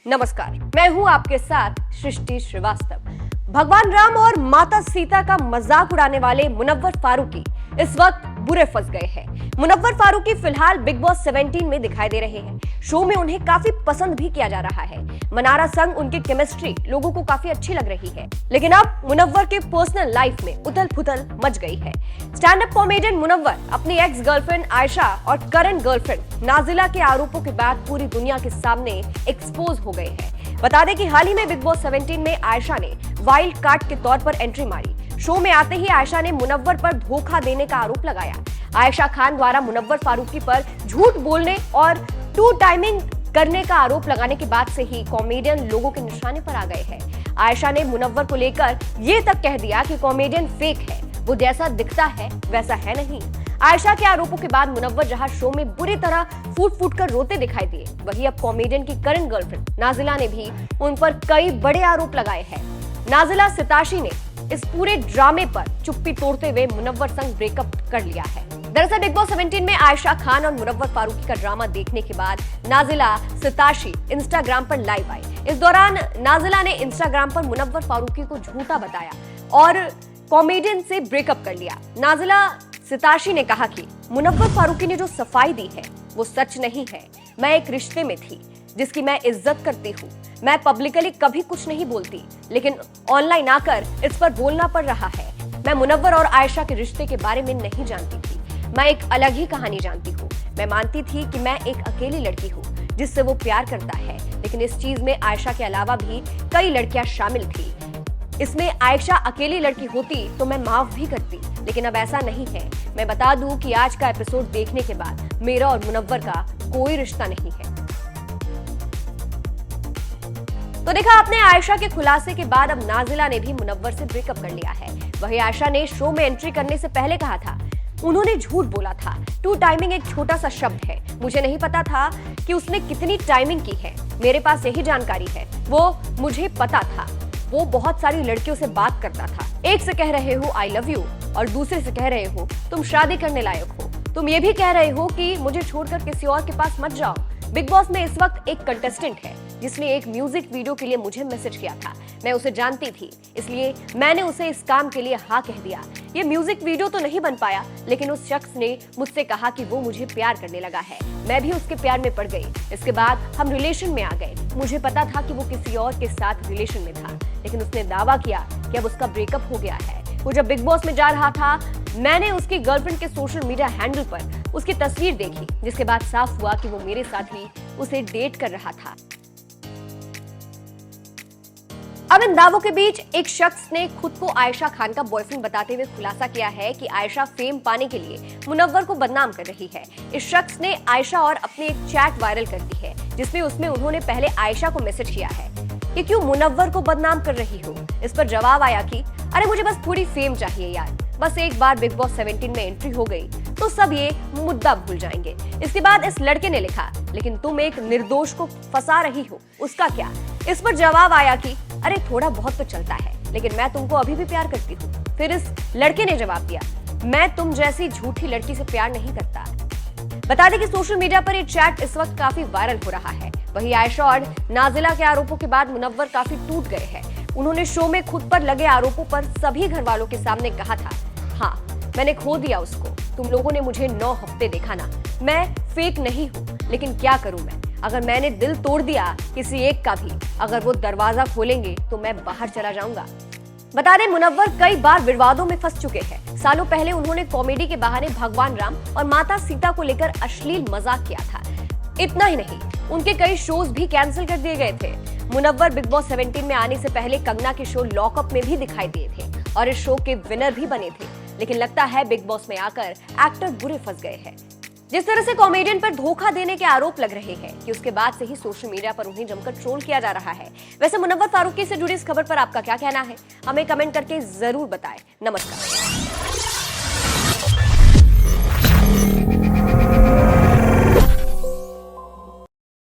नमस्कार, मैं हूं आपके साथ सृष्टि श्रीवास्तव। भगवान राम और माता सीता का मजाक उड़ाने वाले मुनव्वर फारूकी इस वक्त बुरे फंस गए हैं। मुनव्वर फारूकी फिलहाल बिग बॉस 17 में दिखाई दे रहे हैं। शो में उन्हें काफी पसंद भी किया जा रहा है। मनारा संग उनकी केमिस्ट्री लोगों को काफी अच्छी लग रही है। लेकिन अब मुनव्वर के पर्सनल लाइफ में उथल पुथल मच गई है। स्टैंड अप कॉमेडियन मुनव्वर अपनी एक्स गर्लफ्रेंड आयशा और करंट गर्लफ्रेंड नाजिला के आरोपों के बाद पूरी दुनिया के सामने एक्सपोज हो गए हैं। बता दें कि हाल ही में बिग बॉस 17 में आयशा ने वाइल्ड कार्ड के तौर पर एंट्री मारी। शो में आते ही आयशा ने मुनव्वर पर धोखा देने का आरोप लगाया। आयशा खान द्वारा मुनव्वर फारूकी पर झूठ बोलने और टू टाइमिंग करने का आरोप लगाने के बाद से ही कॉमेडियन लोगों के निशाने पर आ गए हैं। आयशा ने मुनव्वर को लेकर ये तक कह दिया कि कॉमेडियन फेक है, वो जैसा दिखता है वैसा है नहीं। आयशा के आरोपों के बाद मुनव्वर जहां शो में बुरी तरह फूट फूट कर रोते दिखाई दिए, वहीं अब कॉमेडियन की करंट गर्लफ्रेंड नाजिला ने भी उन पर कई बड़े आरोप लगाए हैं। नाजिला सिताशी ने इस पूरे ड्रामे पर चुप्पी तोड़ते हुए मुनव्वर संग ब्रेकअप कर लिया है। दरअसल बिग बॉस 17 में आयशा खान और मुनव्वर फारूकी का ड्रामा देखने के बाद नाजिला सिताशी इंस्टाग्राम पर लाइव आई। इस दौरान नाजिला ने इंस्टाग्राम पर मुनव्वर फारूकी को झूठा बताया और कॉमेडियन से ब्रेकअप कर लिया। नाजिला सिताशी ने कहा कि मुनव्वर फारूकी ने जो सफाई दी है वो सच नहीं है। मैं एक रिश्ते में थी जिसकी मैं इज्जत करती हूँ। मैं पब्लिकली कभी कुछ नहीं बोलती, लेकिन ऑनलाइन आकर इस पर बोलना पड़ रहा है। मैं मुनव्वर और आयशा के रिश्ते के बारे में नहीं जानती थी। मैं एक अलग ही कहानी जानती हूँ। मैं मानती थी कि मैं एक अकेली लड़की हूँ जिससे वो प्यार करता है, लेकिन इस चीज में आयशा के अलावा भी कई लड़कियां शामिल थी। इसमें आयशा अकेली लड़की होती तो मैं माफ भी करती, लेकिन अब ऐसा नहीं है। मैं बता दूं कि आज का एपिसोड देखने के बाद मेरा और मुनव्वर का कोई रिश्ता नहीं है। तो देखा आपने, आयशा के खुलासे के बाद अब नाजिला ने भी मुनव्वर से ब्रेकअप कर लिया है। वहीं आयशा ने शो में एंट्री करने से पहले कहा था, उन्होंने झूठ बोला था। टू टाइमिंग एक छोटा सा शब्द है। मुझे नहीं पता था कि उसने कितनी टाइमिंग की है। मेरे पास यही जानकारी है। वो मुझे पता था। वो बहुत सारी लड़कियों से बात करता था। एक से कह रहे हो आई लव यू और दूसरे से कह रहे हो तुम शादी करने लायक हो। तुम ये भी कह रहे हो कि मुझे छोड़कर किसी और के पास मत जाओ। बिग बॉस में इस वक्त एक कंटेस्टेंट है जिसने एक म्यूजिक वीडियो के लिए मुझे मैसेज किया था। मैं उसे जानती थी, इसलिए मैंने उसे इस काम के लिए हाँ कह दिया। ये म्यूजिक वीडियो तो नहीं बन पाया, लेकिन उस शख्स ने मुझसे कहा कि वो मुझे प्यार करने लगा है। मैं भी उसके प्यार में पड़ गई। इसके बाद हम रिलेशन में आ गए। मुझे पता था कि वो किसी और के साथ रिलेशन में था, लेकिन उसने दावा किया कि अब उसका ब्रेकअप हो गया है। वो जब बिग बॉस में जा रहा था, मैंने उसकी गर्लफ्रेंड के सोशल मीडिया हैंडल पर उसकी तस्वीर देखी, जिसके बाद साफ हुआ कि वो मेरे साथ ही उसे डेट कर रहा था। अब इन दावों के बीच एक शख्स ने खुद को आयशा खान का बॉयफ्रेंड बताते हुए खुलासा किया है कि आयशा फेम पाने के लिए मुनव्वर को बदनाम कर रही है। इस शख्स ने आयशा और अपनी एक चैट वायरल कर दी है, जिसमें उन्होंने पहले आयशा को मैसेज किया है कि क्यों मुनव्वर को बदनाम कर रही हो। इस पर जवाब आया कि अरे मुझे बस थोड़ी फेम चाहिए यार, बस एक बार बिग बॉस 17 में एंट्री हो गई तो सब ये मुद्दा भूल जाएंगे। इसके बाद इस लड़के ने लिखा, लेकिन तुम एक निर्दोष को फंसा रही हो, उसका क्या। इस पर जवाब आया कि अरे थोड़ा बहुत तो चलता है, लेकिन मैं तुमको अभी भी प्यार करती हूँ। फिर इस लड़के ने जवाब दिया, मैं तुम जैसी झूठी लड़की से प्यार नहीं करता। बता दें कि सोशल मीडिया पर ये चैट इस वक्त काफी वायरल हो रहा है। वहीं आयशा और नाजिला के आरोपों के बाद मुनव्वर काफी टूट गए हैं। उन्होंने शो में खुद पर लगे आरोपों पर सभी घर वालों के सामने कहा था, हाँ मैंने खो दिया उसको। तुम लोगों ने मुझे 9 हफ्ते देखा ना। मैं फेक नहीं हूँ, लेकिन क्या करूं मैं। अगर मैंने दिल तोड़ दिया किसी एक का भी, अगर वो दरवाजा खोलेंगे तो मैं बाहर चला जाऊंगा। बता दें, मुनव्वर कई बार विवादों में फंस चुके हैं। सालों पहले उन्होंने कॉमेडी के बहाने भगवान राम और माता सीता को लेकर अश्लील मजाक किया था। इतना ही नहीं, उनके कई शोज भी कैंसिल कर दिए गए थे। मुनव्वर बिग बॉस 17 में आने से पहले कंगना के शो लॉकअप में भी दिखाई दिए थे और इस शो के विनर भी बने थे, लेकिन लगता है बिग बॉस में आकर एक्टर बुरे फंस गए हैं। जिस तरह से कॉमेडियन पर धोखा देने के आरोप लग रहे हैं कि उसके बाद से ही सोशल मीडिया पर उन्हें जमकर ट्रोल किया जा रहा है। वैसे मुनव्वर फारूकी से जुड़ी इस खबर पर आपका क्या कहना है, हमें कमेंट करके जरूर बताएं। नमस्कार।